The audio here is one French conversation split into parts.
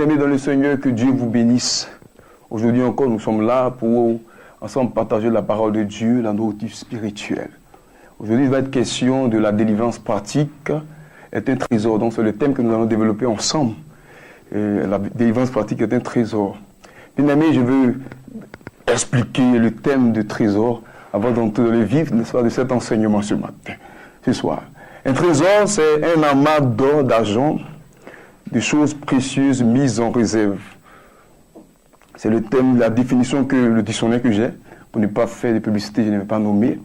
Bien-aimés dans le Seigneur, que Dieu vous bénisse. Aujourd'hui encore, nous sommes là pour ensemble partager la parole de Dieu, la nourriture spirituelle. Aujourd'hui, il va être question de la délivrance pratique est un trésor. Donc, c'est le thème que nous allons développer ensemble. Et la délivrance pratique est un trésor. Bien-aimés, je veux expliquer le thème de trésor avant d'entrer dans le vif, n'est-ce pas, de cet enseignement ce matin, ce soir. Un trésor, c'est un amas d'or, d'argent, de choses précieuses mises en réserve. C'est le thème, la définition que le dictionnaire que j'ai, pour ne pas faire de publicité, je ne vais pas nommer.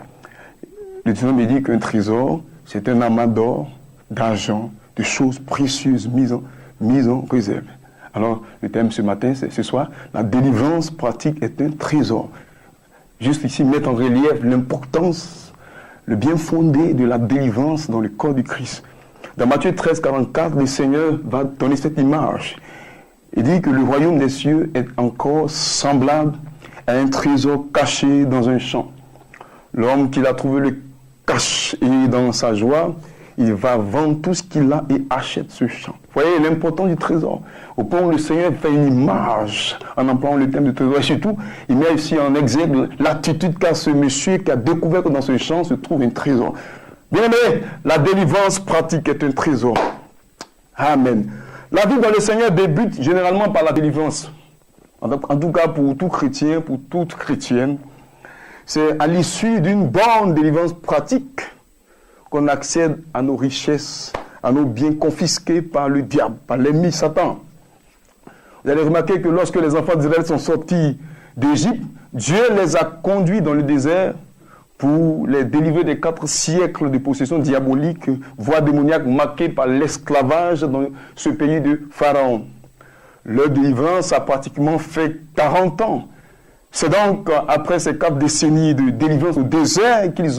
Le dictionnaire me dit qu'un trésor, c'est un amas d'or, d'argent, de choses précieuses mises en réserve. Alors, le thème ce matin, ce soir, la délivrance pratique est un trésor. Juste ici, mettre en relief l'importance, le bien fondé de la délivrance dans le corps du Christ. Dans Matthieu 13, 44, le Seigneur va donner cette image. Il dit que le royaume des cieux est encore semblable à un trésor caché dans un champ. L'homme qui l'a trouvé le cache et dans sa joie, il va vendre tout ce qu'il a et achète ce champ. Vous voyez l'importance du trésor. Au point où le Seigneur fait une image en employant le thème de trésor. Et surtout, il met ici en exergue l'attitude qu'a ce monsieur qui a découvert que dans ce champ se trouve un trésor. Bien aimé, la délivrance pratique est un trésor. Amen. La vie dans le Seigneur débute généralement par la délivrance. En tout cas, pour tout chrétien, pour toute chrétienne, c'est à l'issue d'une bonne délivrance pratique qu'on accède à nos richesses, à nos biens confisqués par le diable, par l'ennemi Satan. Vous allez remarquer que lorsque les enfants d'Israël sont sortis d'Égypte, Dieu les a conduits dans le désert pour les délivrer des 4 siècles de possession diabolique, voie démoniaque marquée par l'esclavage dans ce pays de Pharaon. Leur délivrance a pratiquement fait 40 ans. C'est donc après ces 4 décennies de délivrance au désert qu'ils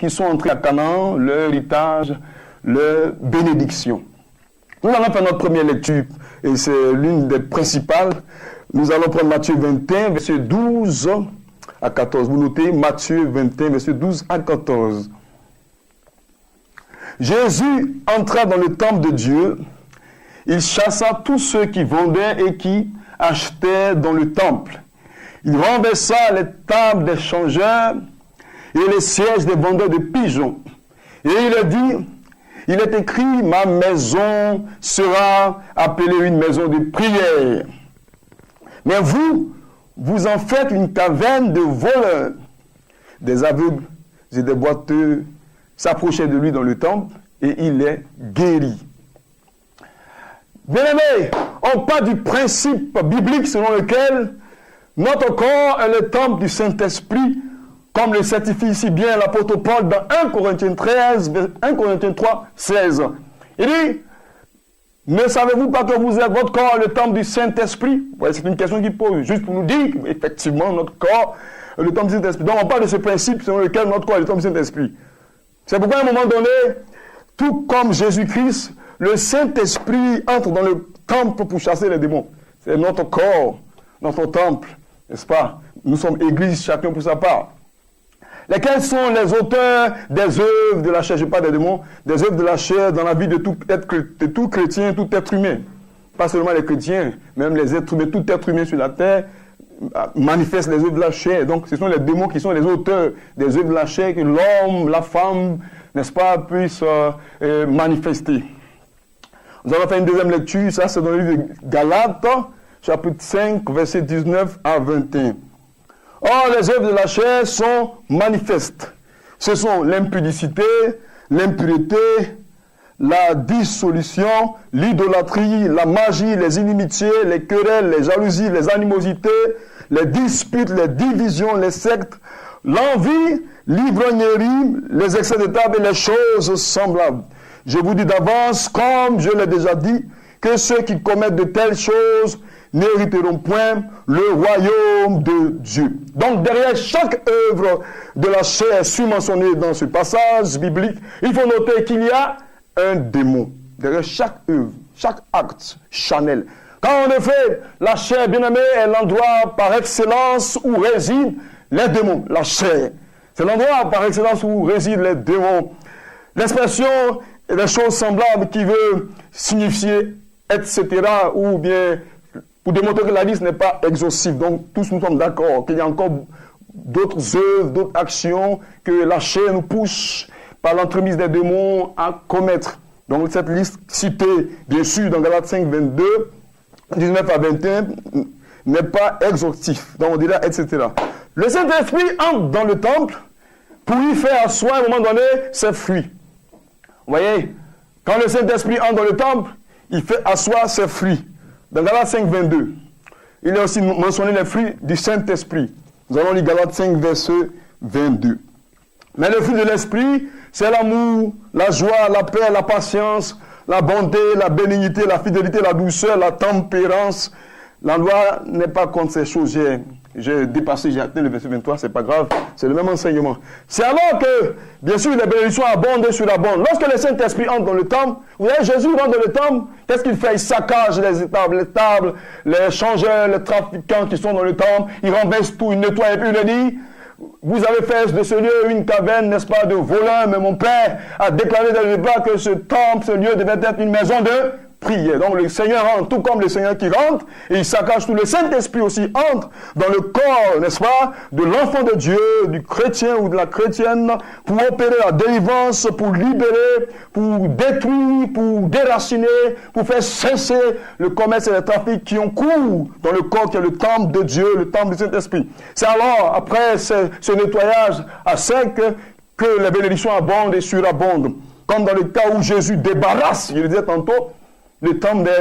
sont entrés à Canaan, leur héritage, leur bénédiction. Nous allons faire notre première lecture, et c'est l'une des principales. Nous allons prendre Matthieu 21, verset 12 à 14. Vous notez Matthieu 21, verset 12 à 14. Jésus entra dans le temple de Dieu. Il chassa tous ceux qui vendaient et qui achetaient dans le temple. Il renversa les tables des changeurs et les sièges des vendeurs de pigeons. Et il a dit, il est écrit, ma maison sera appelée une maison de prière. Mais vous en faites une caverne de voleurs. Des aveugles et des boiteux s'approchaient de lui dans le temple et il les guérit. Bien-aimés, on parle du principe biblique selon lequel notre corps est le temple du Saint-Esprit, comme le certifie si bien l'apôtre Paul dans 1 Corinthiens 3, 16. Il dit, ne savez-vous pas que vous êtes votre corps est le temple du Saint-Esprit? Ouais, c'est une question qu'il pose, juste pour nous dire qu'effectivement, notre corps est le temple du Saint-Esprit. Donc on parle de ce principe selon lequel notre corps est le temple du Saint-Esprit. C'est pourquoi à un moment donné, tout comme Jésus-Christ, le Saint-Esprit entre dans le temple pour chasser les démons. C'est notre corps, notre temple, n'est-ce pas? Nous sommes église, chacun pour sa part. Lesquels sont les auteurs des œuvres de la chair? Je parle des démons, des œuvres de la chair dans la vie de tout chrétien, tout être humain. Pas seulement les chrétiens, même les êtres humains, tout être humain sur la terre manifeste les œuvres de la chair. Donc ce sont les démons qui sont les auteurs des œuvres de la chair que l'homme, la femme, n'est-ce pas, puissent manifester. Nous allons faire une deuxième lecture, ça c'est dans le livre de Galates, chapitre 5, verset 19 à 21. Or, les œuvres de la chair sont manifestes. Ce sont l'impudicité, l'impureté, la dissolution, l'idolâtrie, la magie, les inimitiés, les querelles, les jalousies, les animosités, les disputes, les divisions, les sectes, l'envie, l'ivrognerie, les excès de table et les choses semblables. Je vous dis d'avance, comme je l'ai déjà dit, que ceux qui commettent de telles choses n'hériteront point le royaume de Dieu. Donc derrière chaque œuvre de la chair surmentionnée dans ce passage biblique, il faut noter qu'il y a un démon. Derrière chaque œuvre, chaque acte charnel. Quand en effet, la chair, bien-aimée, est l'endroit par excellence où résident les démons. La chair, c'est l'endroit par excellence où résident les démons. L'expression et des choses semblables qui veut signifier etc. ou bien pour démontrer que la liste n'est pas exhaustive. Donc, tous nous sommes d'accord qu'il y a encore d'autres œuvres, d'autres actions que la chair nous pousse par l'entremise des démons à commettre. Donc, cette liste citée, bien sûr, dans Galates 5, 22, 19 à 21, n'est pas exhaustif. Donc, on dit là, etc. Le Saint-Esprit entre dans le temple pour y faire asseoir à un moment donné ses fruits. Vous voyez, quand le Saint-Esprit entre dans le temple, il fait asseoir ses fruits. Dans Galates 5, 22, il est aussi mentionné les fruits du Saint-Esprit. Nous allons lire Galates 5, verset 22. Mais le fruit de l'Esprit, c'est l'amour, la joie, la paix, la patience, la bonté, la bénignité, la fidélité, la douceur, la tempérance. La loi n'est pas contre ces choses. J'ai dépassé, j'ai atteint le verset 23, c'est pas grave, c'est le même enseignement. C'est alors que, bien sûr, les bénédictions abondent sur la bande. Lorsque le Saint-Esprit entre dans le temple, vous voyez, Jésus rentre dans le temple, qu'est-ce qu'il fait? Il saccage les tables, les changeurs, les trafiquants qui sont dans le temple, il renverse tout, il nettoie et puis il dit, vous avez fait de ce lieu une caverne, n'est-ce pas, de voleurs, mais mon Père a déclaré dès le départ que ce temple, ce lieu devait être une maison de prière. Donc le Seigneur rentre, tout comme le Seigneur qui rentre, et il saccage tout. Le Saint-Esprit aussi entre dans le corps, n'est-ce pas, de l'enfant de Dieu, du chrétien ou de la chrétienne, pour opérer la délivrance, pour libérer, pour détruire, pour déraciner, pour faire cesser le commerce et les trafics qui ont cours dans le corps qui est le temple de Dieu, le temple du Saint-Esprit. C'est alors, après ce nettoyage à sec, que les bénédictions abondent et surabondent. Comme dans le cas où Jésus débarrasse, je le disais tantôt, le temple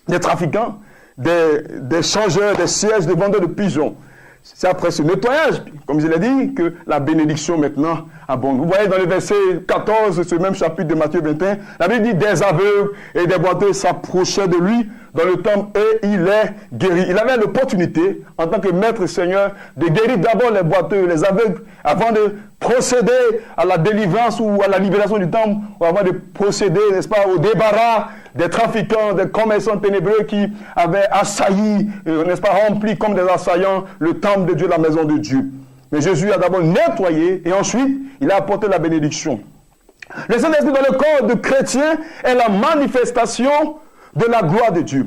des trafiquants, des changeurs, des sièges, des vendeurs de pigeons. C'est après ce nettoyage, comme je l'ai dit, que la bénédiction maintenant abonde. Vous voyez dans le verset 14, ce même chapitre de Matthieu 21, la Bible dit des aveugles et des boiteux s'approchaient de lui dans le temple et il est guéri. Il avait l'opportunité, en tant que maître Seigneur, de guérir d'abord les boiteux, les aveugles, avant de procéder à la délivrance ou à la libération du temple, ou avant de procéder, n'est-ce pas, au débarras des trafiquants, des commerçants ténébreux qui avaient assailli, n'est-ce pas, rempli comme des assaillants le temple de Dieu, la maison de Dieu. Mais Jésus a d'abord nettoyé et ensuite il a apporté la bénédiction. Le Saint-Esprit dans le corps de chrétien est la manifestation de la gloire de Dieu.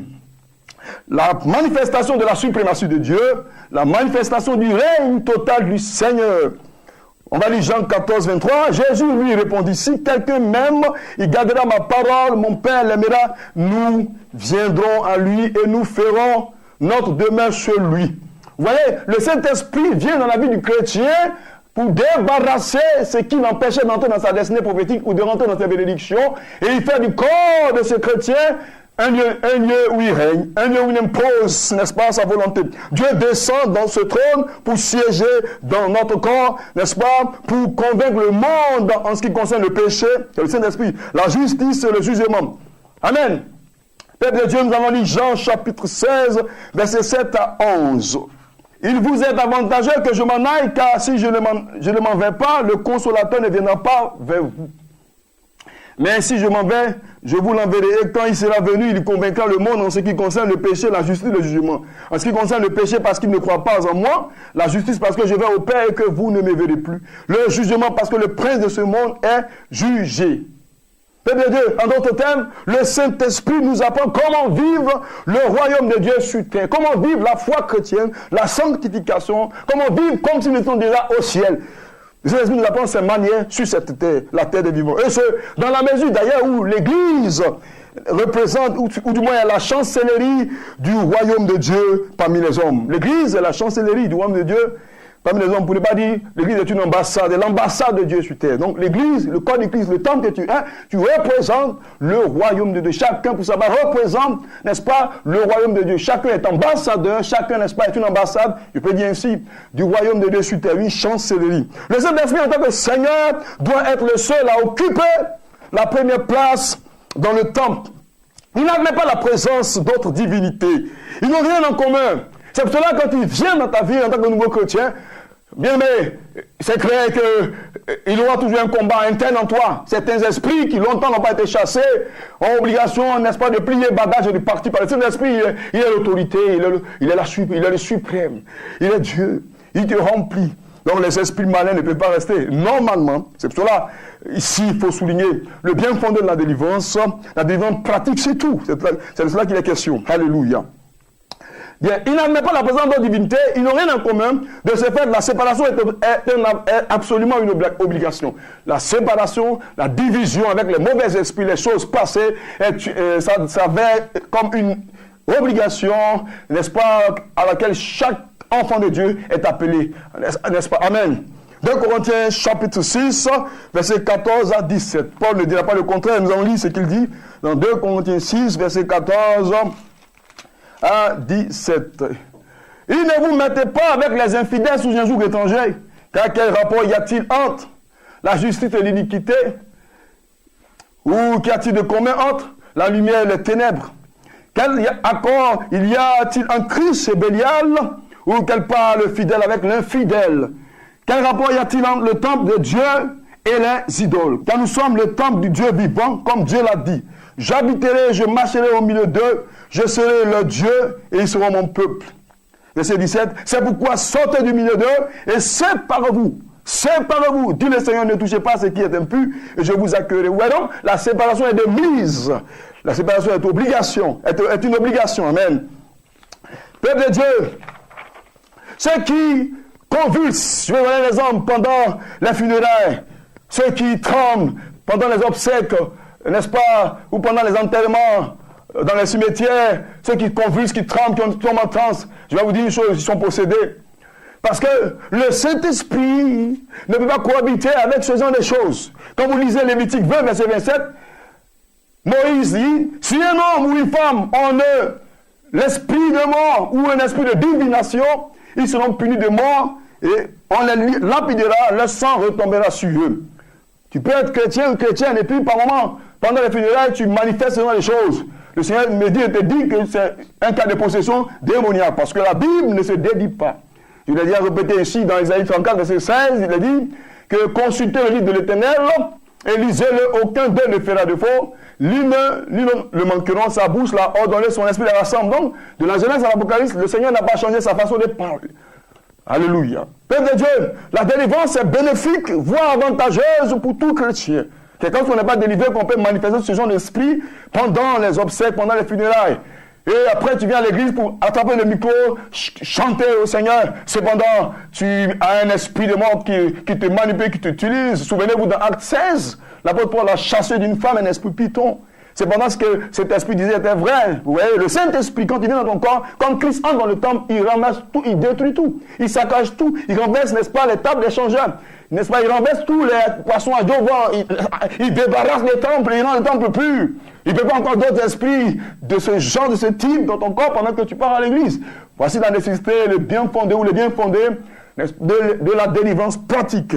La manifestation de la suprématie de Dieu, la manifestation du règne total du Seigneur. On va lire Jean 14, 23. Jésus lui répondit, si quelqu'un m'aime, il gardera ma parole, mon Père l'aimera, nous viendrons à lui et nous ferons notre demeure chez lui. Vous voyez, le Saint-Esprit vient dans la vie du chrétien pour débarrasser ce qui l'empêchait d'entrer dans sa destinée prophétique ou de rentrer dans ses bénédictions, et il fait du corps de ce chrétien un lieu où il règne, un lieu où il impose, n'est-ce pas, sa volonté. Dieu descend dans ce trône pour siéger dans notre corps, n'est-ce pas, pour convaincre le monde en ce qui concerne le péché, c'est le Saint-Esprit, la justice et le jugement. Amen. Peuple de Dieu, nous allons lire Jean chapitre 16, versets 7 à 11. Il vous est avantageux que je m'en aille, car si je ne m'en vais pas, le consolateur ne viendra pas vers vous. Mais si je m'en vais, je vous l'enverrai. Et quand il sera venu, il convaincra le monde en ce qui concerne le péché, la justice et le jugement. En ce qui concerne le péché, parce qu'il ne croit pas en moi. La justice, parce que je vais au Père et que vous ne me verrez plus. Le jugement, parce que le prince de ce monde est jugé. Peuple de Dieu, en d'autres termes, le Saint-Esprit nous apprend comment vivre le royaume de Dieu sur terre. Comment vivre la foi chrétienne, la sanctification. Comment vivre comme si nous étions déjà au ciel. Le Saint-Esprit nous apprend ces manières sur cette terre, la terre des vivants. Et c'est dans la mesure d'ailleurs où l'Église représente, ou du moins la chancellerie du royaume de Dieu parmi les hommes. L'Église est la chancellerie du royaume de Dieu parmi les hommes. Pour ne pas dire, l'Église est une ambassade, et l'ambassade de Dieu sur terre. Donc l'Église, le corps d'Église, le temple que tu es, tu représentes le royaume de Dieu. Chacun, pour savoir, représente, n'est-ce pas, le royaume de Dieu. Chacun est ambassadeur, chacun, n'est-ce pas, est une ambassade, je peux dire ainsi, du royaume de Dieu sur terre, une chancellerie. Le Saint-Esprit, en tant que Seigneur, doit être le seul à occuper la première place dans le temple. Il n'admet pas la présence d'autres divinités. Ils n'ont rien en commun. C'est pour cela, quand il vient dans ta vie en tant que nouveau chrétien, bien aimé, c'est clair qu'il y aura toujours un combat interne en toi. Certains esprits qui longtemps n'ont pas été chassés ont obligation, n'est-ce pas, de plier bagage et de partir par le Saint-Esprit. Il est l'autorité, il est le suprême, il est Dieu, il te remplit. Donc les esprits malins ne peuvent pas rester. Normalement, c'est pour cela, ici il faut souligner le bien fondé de la délivrance pratique, c'est tout. C'est de cela qu'il est question. Alléluia. Bien, ils n'admettent pas la présence de divinité, ils n'ont rien en commun. De ce fait, la séparation est absolument une obligation. La séparation, la division avec les mauvais esprits, les choses passées, ça vient comme une obligation, n'est-ce pas, à laquelle chaque enfant de Dieu est appelé, n'est-ce pas? Amen. 2 Corinthiens chapitre 6, versets 14 à 17. Paul ne dira pas le contraire, nous allons lire ce qu'il dit dans 2 Corinthiens 6, verset 14 à 17. Il ne vous mettez pas avec les infidèles sous un joug étranger, car quel rapport y a-t-il entre la justice et l'iniquité? Ou qu'y a-t-il de commun entre la lumière et les ténèbres? Quel accord il y a-t-il entre Christ et Bélial? Ou quel part le fidèle avec l'infidèle? Quel rapport y a-t-il entre le temple de Dieu et les idoles? Car nous sommes le temple du Dieu vivant, comme Dieu l'a dit. J'habiterai, je marcherai au milieu d'eux, je serai leur Dieu et ils seront mon peuple. Verset 17, c'est pourquoi sortez du milieu d'eux et séparez-vous. Séparez-vous. Dit le Seigneur, ne touchez pas à ce qui est impur et je vous accueillerai. Ouais, donc, la séparation est de mise. La séparation est obligation, est une obligation. Amen. Peuple de Dieu, ceux qui convulsent, je vais donner les hommes pendant les funérailles, ceux qui tremblent pendant les obsèques, n'est-ce pas, ou pendant les enterrements, dans les cimetières, ceux qui convulsent, qui tremblent, qui tombent en transe, je vais vous dire une chose, ils sont possédés. Parce que le Saint-Esprit ne peut pas cohabiter avec ce genre de choses. Quand vous lisez Lévitique 20, verset 27, Moïse dit, si un homme ou une femme en eux l'esprit de mort ou un esprit de divination, ils seront punis de mort et on les lapidera, leur sang retombera sur eux. Tu peux être chrétien ou chrétienne et puis par moment, pendant les funérailles, tu manifestes ce genre de choses. Le Seigneur me dit et te dit que c'est un cas de possession démoniaque parce que la Bible ne se dédie pas. Je l'ai déjà répété ici dans Isaïe 34, verset 16, il a dit que consultez le livre de l'Éternel et lisez-le, aucun d'eux ne fera de faux. L'une le manqueront, sa bouche l'a ordonné, son esprit la rassemble. Donc, de la Genèse à l'Apocalypse, le Seigneur n'a pas changé sa façon de parler. Alléluia. Peuple de Dieu, la délivrance est bénéfique, voire avantageuse pour tout chrétien. C'est quand on n'est pas délivré qu'on peut manifester ce genre d'esprit pendant les obsèques, pendant les funérailles. Et après, tu viens à l'église pour attraper le micro, chanter au Seigneur. Cependant, tu as un esprit de mort qui te manipule, qui t'utilise. Souvenez-vous dans Acte 16, l'apôtre Paul a chassé d'une femme un esprit python. Cependant, ce que cet esprit disait était vrai. Vous voyez, le Saint-Esprit, quand il vient dans ton corps, quand Christ entre dans le temple, il ramasse tout, il détruit tout. Il saccage tout. Il renverse, n'est-ce pas, les tables des changeurs. N'est-ce pas, il renverse tous les poissons à dos. Il débarrasse les temples, il rend le temple pur. Il ne peut pas encore d'autres esprits de ce genre, de ce type dans ton corps pendant que tu pars à l'église. Voici la nécessité, le bien fondé ou le bien fondé de la délivrance pratique.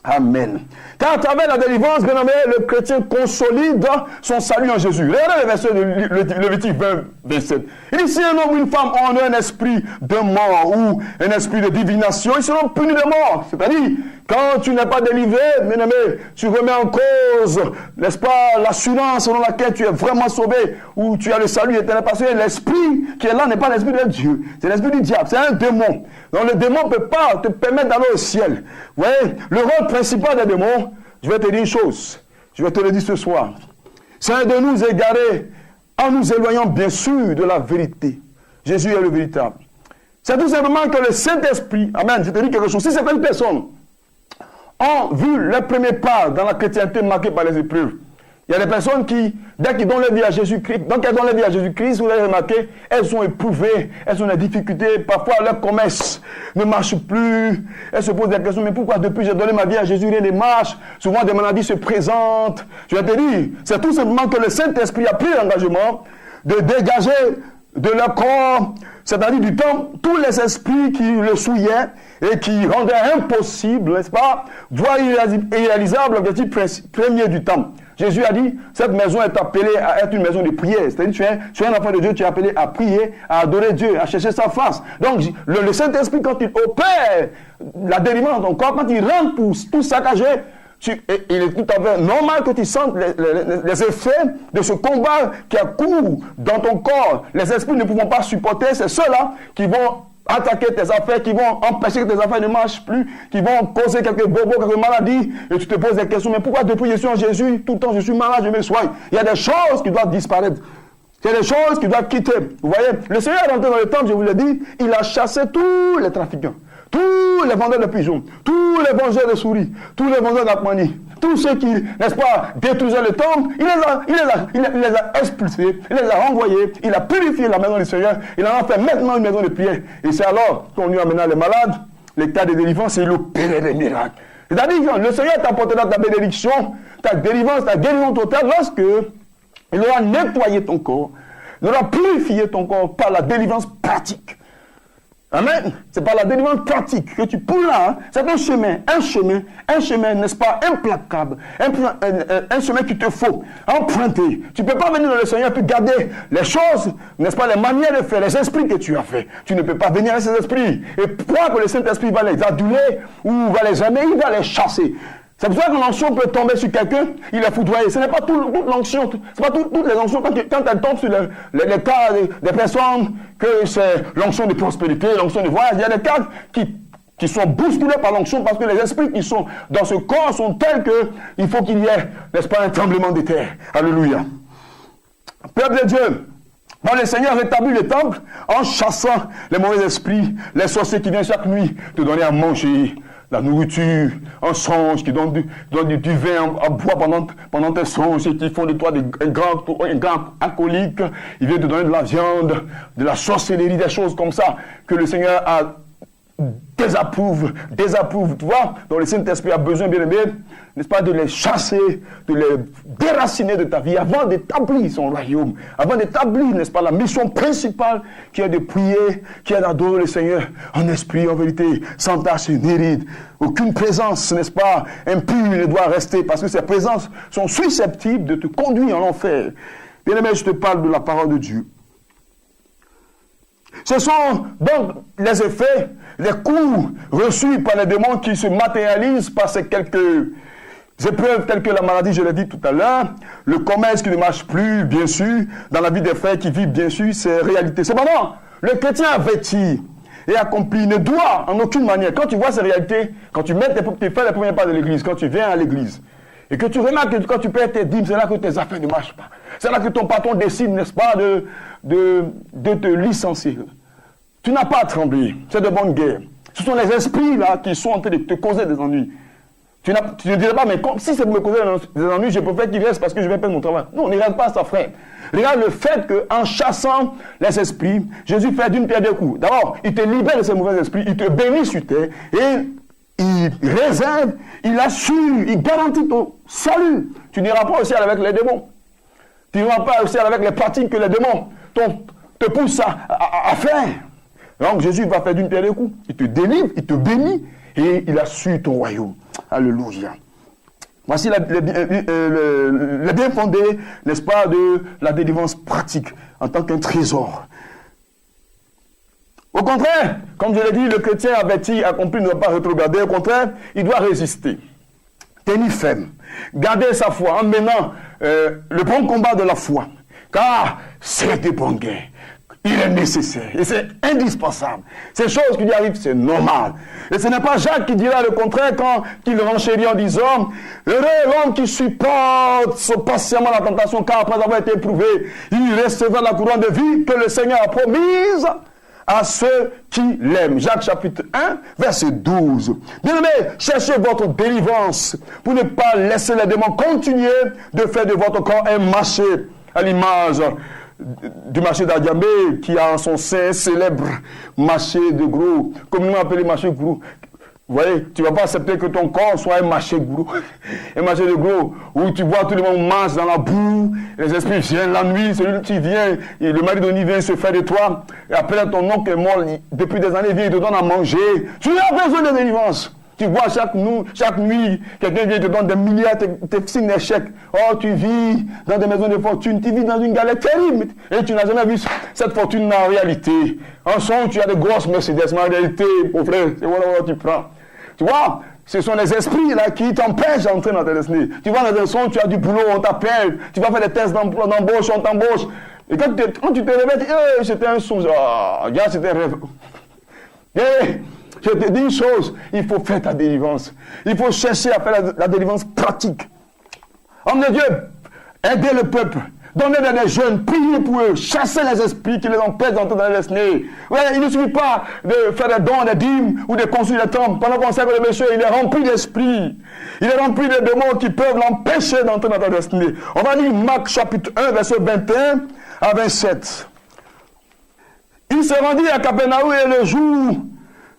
Amen. Car à travers la délivrance, bien aimé, le chrétien consolide son salut en Jésus. Regardez le verset de Lévitique 20, 27. Il dit, si un homme ou une femme ont un esprit de mort ou un esprit de divination, ils seront punis de mort. C'est-à-dire, quand tu n'es pas délivré, bien aimé, tu remets en cause, n'est-ce pas, l'assurance selon laquelle tu es vraiment sauvé, ou tu as le salut éternel, parce que l'esprit qui est là n'est pas l'esprit de Dieu, c'est l'esprit du diable, c'est un démon. Donc le démon ne peut pas te permettre d'aller au ciel. Vous voyez, le rôle principal des démons, je vais te dire une chose, je vais te le dire ce soir, c'est de nous égarer en nous éloignant bien sûr de la vérité. Jésus est le véritable. C'est tout simplement que le Saint-Esprit, amen, je te dis quelque chose, si certaines personnes ont vu le premier pas dans la chrétienté marquée par les épreuves, il y a des personnes qui, dès qu'ils donnent leur vie à Jésus-Christ, donc elles donnent leur vie à Jésus-Christ, vous l'avez remarqué, elles sont éprouvées, elles ont des difficultés, parfois leur commerce ne marche plus, elles se posent des questions, mais pourquoi depuis que j'ai donné ma vie à Jésus, rien ne marche, souvent des maladies se présentent. Je vais te dire, c'est tout simplement que le Saint-Esprit a pris l'engagement de dégager de leur corps, c'est-à-dire du temps, tous les esprits qui le souillaient et qui rendaient impossible, n'est-ce pas, voire irréalisable l'objectif premier du temps. Jésus a dit, cette maison est appelée à être une maison de prière. C'est-à-dire, tu es un enfant de Dieu, tu es appelé à prier, à adorer Dieu, à chercher sa face. Donc, le Saint-Esprit, quand il opère la délivrance dans ton corps, quand il rentre pour tout saccager, il est tout à fait normal que tu sentes les effets de ce combat qui a cours dans ton corps. Les esprits ne pouvant pas supporter, c'est ceux-là qui vont attaquer tes affaires, qui vont empêcher que tes affaires ne marchent plus, qui vont causer quelques bobos, quelques maladies, et tu te poses des questions, mais pourquoi depuis je suis en Jésus, tout le temps je suis malade, je me soigne. Il y a des choses qui doivent disparaître. C'est des choses qui doivent quitter. Vous voyez, le Seigneur est rentré dans le temple, je vous l'ai dit, il a chassé tous les trafiquants, tous les vendeurs de pigeons, tous les vengeurs de souris, tous les vendeurs d'Akmani, tous ceux qui, n'est-ce pas, détruisaient le temple, il les a expulsés, il les a renvoyés, il a purifié la maison du Seigneur, il en a fait maintenant une maison de prière. Et c'est alors qu'on lui amena les malades, les cas de délivrance, et il opérait des miracles. C'est-à-dire que le Seigneur t'apportera ta bénédiction, ta délivrance, ta guérison totale lorsque il aura nettoyé ton corps, il aura purifié ton corps par la délivrance pratique. Amen. C'est par la délivrance pratique que tu pourras. Hein, c'est un chemin, n'est-ce pas, implacable, un chemin qu'il te faut emprunter. Tu ne peux pas venir dans le Seigneur et puis garder les choses, n'est-ce pas, les manières de faire, les esprits que tu as fait. Tu ne peux pas venir avec ces esprits et croire que le Saint-Esprit va les aduler ou va les amener, il va les chasser. C'est pour ça que l'onction peut tomber sur quelqu'un, il est foudroyé. Ce n'est pas toute l'onction, ce n'est pas toutes les onctions. Quand elles tombent sur les cas des personnes, que c'est l'onction de prospérité, l'onction de voyage, il y a des cas qui sont bousculés par l'onction parce que les esprits qui sont dans ce corps sont tels qu'il faut qu'il y ait, n'est-ce pas, un tremblement de terre. Alléluia. Peuple de Dieu, bon, le Seigneur rétablit le temple en chassant les mauvais esprits, les sorciers qui viennent chaque nuit te donner à manger. La nourriture, un songe qui donne du vin à boire pendant tes songes et qui font de toi un grand alcoolique. Il vient te donner de la viande, de la sorcellerie, des choses comme ça que le Seigneur désapprouve, tu vois. Donc le Saint-Esprit a besoin, bien aimé, n'est-ce pas, de les chasser, de les déraciner de ta vie avant d'établir son royaume, avant d'établir, n'est-ce pas, la mission principale qui est de prier, qui est d'adorer le Seigneur en esprit, en vérité, sans tache ni ride. Aucune présence, n'est-ce pas, impure ne doit rester parce que ces présences sont susceptibles de te conduire en enfer. Bien aimé, je te parle de la parole de Dieu. Ce sont donc les effets, les coups reçus par les démons qui se matérialisent par ces quelques épreuves telles que la maladie, je l'ai dit tout à l'heure, le commerce qui ne marche plus, bien sûr, dans la vie des frères qui vivent, bien sûr, c'est réalité. Cependant, le chrétien averti et accompli ne doit en aucune manière, quand tu vois ces réalités, quand tu fais les premiers pas de l'église, quand tu viens à l'église, et que tu remarques que quand tu payes tes dîmes, c'est là que tes affaires ne marchent pas. C'est là que ton patron décide, n'est-ce pas, de te licencier. Tu n'as pas à trembler. C'est de bonne guerre. Ce sont les esprits là qui sont en train de te causer des ennuis. Tu ne dirais pas, mais si c'est pour me causer des ennuis, je préfère qu'il reste parce que je vais perdre mon travail. Non, ne regarde pas ça, frère. Regarde le fait qu'en chassant les esprits, Jésus fait d'une pierre deux coups. D'abord, il te libère de ces mauvais esprits, il te bénit sur terre et il réserve, il assure, il garantit ton salut. Tu n'iras pas au ciel avec les démons. Tu n'iras pas au ciel avec les pratiques que les démons te poussent à faire. Donc Jésus va faire d'une pierre deux coups. Il te délivre, il te bénit et il assure ton royaume. Alléluia. Voici les bien fondés, n'est-ce pas, de la délivrance pratique en tant qu'un trésor. Au contraire, comme je l'ai dit, le chrétien averti, accompli, ne doit pas rétrograder. Au contraire, il doit résister, tenir ferme, garder sa foi en menant le bon combat de la foi. Car c'est de bonne guerre. Il est nécessaire et c'est indispensable. Ces choses qui lui arrivent, c'est normal. Et ce n'est pas Jacques qui dira le contraire quand il renchérit en disant « Heureux l'homme qui supporte patiemment la tentation, car après avoir été éprouvé, il recevra la couronne de vie que le Seigneur a promise à ceux qui l'aiment. » Jacques chapitre 1, verset 12. Bien aimé, cherchez votre délivrance pour ne pas laisser les démons continuer de faire de votre corps un marché à l'image du marché d'Adiamé qui a en son sein un célèbre marché de gros, communément appelé marché de gros. Vous voyez, tu ne vas pas accepter que ton corps soit un marché de gros, un marché de gros, où tu vois tout le monde marche dans la boue, les esprits viennent la nuit, celui qui vient, et le mari d'Oni vient se faire de toi, et après ton oncle est mort depuis des années, vient, il te donne à manger. Tu as besoin de délivrance. Tu vois chaque nuit, quelqu'un vient te donner des milliards, te signe des chèques. Oh, tu vis dans des maisons de fortune, tu vis dans une galère terrible. Et tu n'as jamais vu cette fortune en réalité. En son, tu as de grosses Mercedes, mais en réalité, mon frère, c'est voilà, tu prends. Tu vois, ce sont les esprits là qui t'empêchent d'entrer dans ta destinée. Tu vois, dans un son, tu as du boulot, on t'appelle. Tu vas faire des tests d'embauche, on t'embauche. Et quand tu te réveilles, tu dis, c'était un songe. Ah, c'était un rêve. Je te dis une chose, il faut faire ta délivrance. Il faut chercher à faire la délivrance pratique. Homme de Dieu, aider le peuple Donnez des jeunes, priez pour eux, chassez les esprits qui les empêchent d'entrer dans les destinées. Ouais, il ne suffit pas de faire des dons, des dîmes ou de construire des temples. Pendant qu'on sait que le monsieur, il est rempli d'esprits. Il est rempli de démons qui peuvent l'empêcher d'entrer dans ta destinée. On va lire Marc chapitre 1, verset 21 à 27. Il se rendit à Capernaum et le jour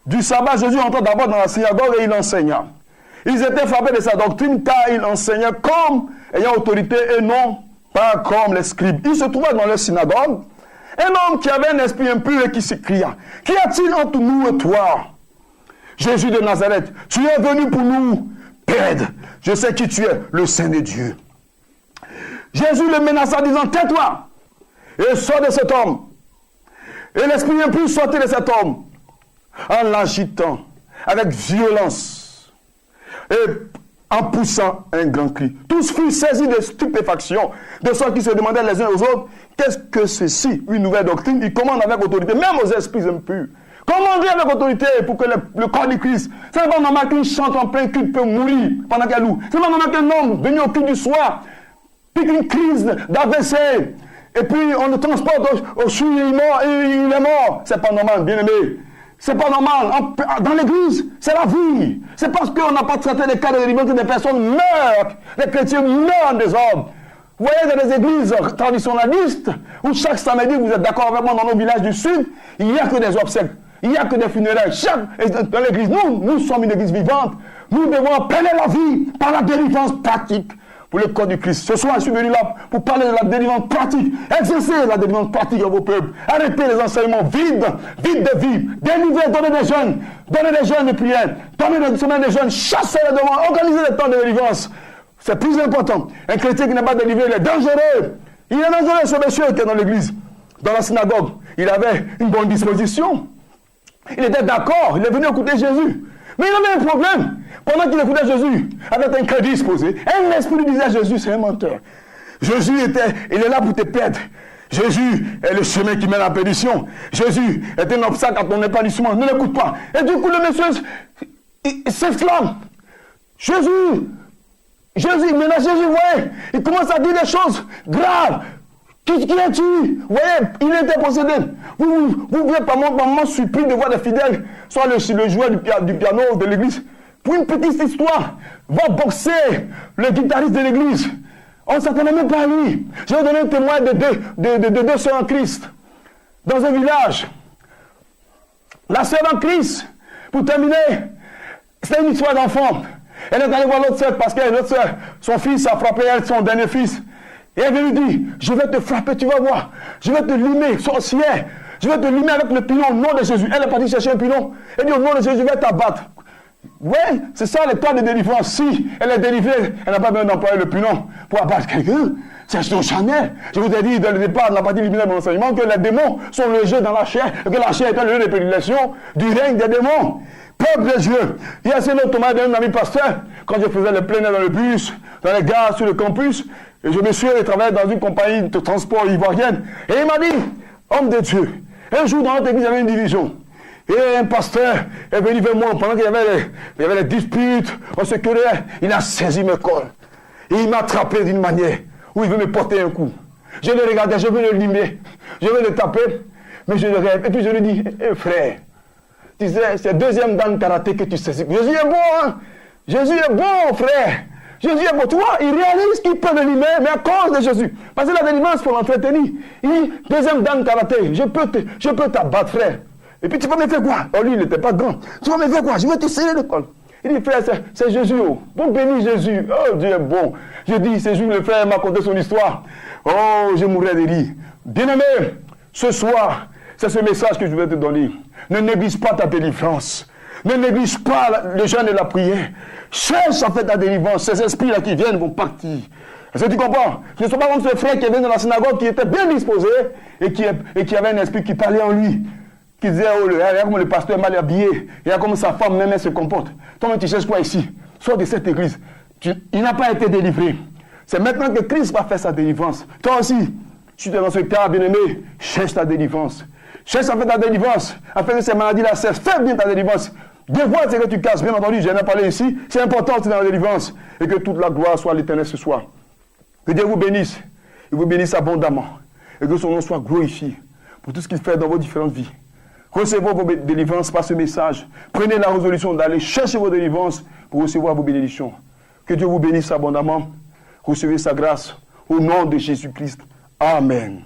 du sabbat, Jésus entra d'abord dans la synagogue et il enseigna. Ils étaient frappés de sa doctrine car il enseignait comme ayant autorité et non pas comme les scribes. Il se trouvait dans leur synagogue un homme qui avait un esprit impur et qui s'écria: Qu'y a-t-il entre nous et toi, Jésus de Nazareth? Tu es venu pour nous perdre. Je sais qui tu es, le Saint de Dieu. Jésus le menaça disant: Tais-toi et sors de cet homme. Et l'esprit impur sortait de cet homme en l'agitant avec violence et en poussant un grand cri. Tous furent saisis de stupéfaction, de sorte qu'ils se demandaient les uns aux autres: qu'est-ce que ceci? Une nouvelle doctrine. Il commande avec autorité, même aux esprits impurs. Commandez avec autorité pour que le corps du Christ. C'est pas normal qu'une chante en plein culte peut mourir pendant qu'elle loue. C'est pas normal qu'un homme venu au culte du soir pique une crise d'AVC. Et puis on le transporte au CHU, il est mort. C'est pas normal, bien aimé. C'est pas normal. Dans l'église, c'est la vie. C'est parce qu'on n'a pas traité les cas de délivrance que des personnes meurent. Les chrétiens meurent en désordre. Vous voyez, dans les églises traditionnalistes, où chaque samedi, vous êtes d'accord avec moi, dans nos villages du Sud, il n'y a que des obsèques. Il n'y a que des funérailles. Dans l'église, nous sommes une église vivante. Nous devons appeler la vie par la délivrance pratique. Pour le corps du Christ. Ce soir, je suis venu là pour parler de la délivrance pratique. Exercez la délivrance pratique à vos peuples. Arrêtez les enseignements vides de vie. Délivrez, donnez des jeunes de prière. Donnez des semaines de jeunes. Chassez les demandes. Organisez les temps de délivrance. C'est plus important. Un chrétien qui n'est pas délivré, il est dangereux. Il est dangereux, ce monsieur qui est dans l'église, dans la synagogue. Il avait une bonne disposition. Il était d'accord. Il est venu écouter Jésus. Mais il avait un problème. Pendant qu'il écoutait Jésus, avec un cœur disposé, un esprit lui disait à Jésus: c'est un menteur. Jésus il est là pour te perdre. Jésus est le chemin qui mène à la perdition. Jésus est un obstacle à ton épanouissement. Ne l'écoute pas. Et du coup, le monsieur il s'exclame: Jésus, maintenant Jésus, voyez, il commence à dire des choses graves. Qui es-tu? Vous voyez, il était possédé. Vous pouvez par moment surpris de voir des fidèles, soit le joueur du piano de l'église. Pour une petite histoire, va boxer le guitariste de l'église. On ne s'attendait même pas à lui. Je vais donner un témoin de deux sœurs en Christ. Dans un village. La sœur en Christ, pour terminer, c'est une histoire d'enfant. Elle est allée voir l'autre sœur parce que l'autre sœur, son fils a frappé elle, son dernier fils. Et elle lui dit: je vais te frapper, tu vas voir. Je vais te limer, sorcière. Je vais te limer avec le pilon au nom de Jésus. Elle est partie chercher un pilon. Elle dit: au nom de Jésus, je vais t'abattre. Oui, c'est ça le temps de délivrance. Si elle est délivrée, elle n'a pas besoin d'employer le pilon pour abattre quelqu'un. C'est son charnel. Je vous ai dit dès le départ de la partie liminaire de mon enseignement que les démons sont logés dans la chair et que la chair est un lieu de prédilection du règne des démons. Peuple de Dieu. Il y a un autre Thomas d'un ami pasteur, quand je faisais le plein air dans le bus, dans les gares, sur le campus, et je me suis travaillé dans une compagnie de transport ivoirienne, et il m'a dit: homme de Dieu, un jour dans notre église, il y avait une division. Et un pasteur est venu vers moi pendant qu'il y avait les disputes, on se querellait. Il a saisi mes cols. Et il m'a attrapé d'une manière où il veut me porter un coup. Je le regardais, je veux le limer, je veux le taper, mais je le rêve. Et puis je lui dis: frère, tu sais, c'est deuxième dan karaté que tu saisis. Jésus est bon, hein? Jésus est bon, frère. Jésus est bon. Tu vois, il réalise qu'il peut le limer, mais à cause de Jésus. Parce que la délivrance, il faut l'entretenir. Il dit: deuxième dan karaté, je peux t'abattre, frère. Et puis tu vas me faire quoi? Oh, lui, il n'était pas grand. Tu vas me faire quoi? Je vais te serrer le col. Il dit: frère, c'est Jésus. Oh. Bon, bénis Jésus. Oh, Dieu est bon. Je dis: c'est Jésus, le frère m'a conté son histoire. Oh, je mourrais de rire. Bien-aimé, ce soir, c'est ce message que je vais te donner. Ne néglige pas ta délivrance. Ne néglige pas le jeûne et la prière. Cherche à faire ta délivrance. Ces esprits-là qui viennent vont partir. Est-ce que tu comprends? Ce ne sont pas comme ce frère qui est venu dans la synagogue, qui était bien disposé et qui avait un esprit qui parlait en lui. Qui disait: oh, regarde comment le pasteur est mal habillé, regarde comment sa femme même elle se comporte. Toi-même, tu cherches quoi ici? Sors de cette église. Il n'a pas été délivré. C'est maintenant que Christ va faire sa délivrance. Toi aussi, si tu es dans ce cas, bien-aimé, cherche ta délivrance. Cherche à faire ta délivrance, afin que ces maladies-là cessent. Fais bien ta délivrance. Dévoile ce que tu casses. Bien entendu, je n'ai pas parlé ici. C'est important, c'est dans la délivrance. Et que toute la gloire soit à l'Éternel ce soir. Que Dieu vous bénisse. Il vous bénisse abondamment. Et que son nom soit glorifié pour tout ce qu'il fait dans vos différentes vies. Recevez vos délivrances par ce message. Prenez la résolution d'aller chercher vos délivrances pour recevoir vos bénédictions. Que Dieu vous bénisse abondamment. Recevez sa grâce au nom de Jésus-Christ. Amen.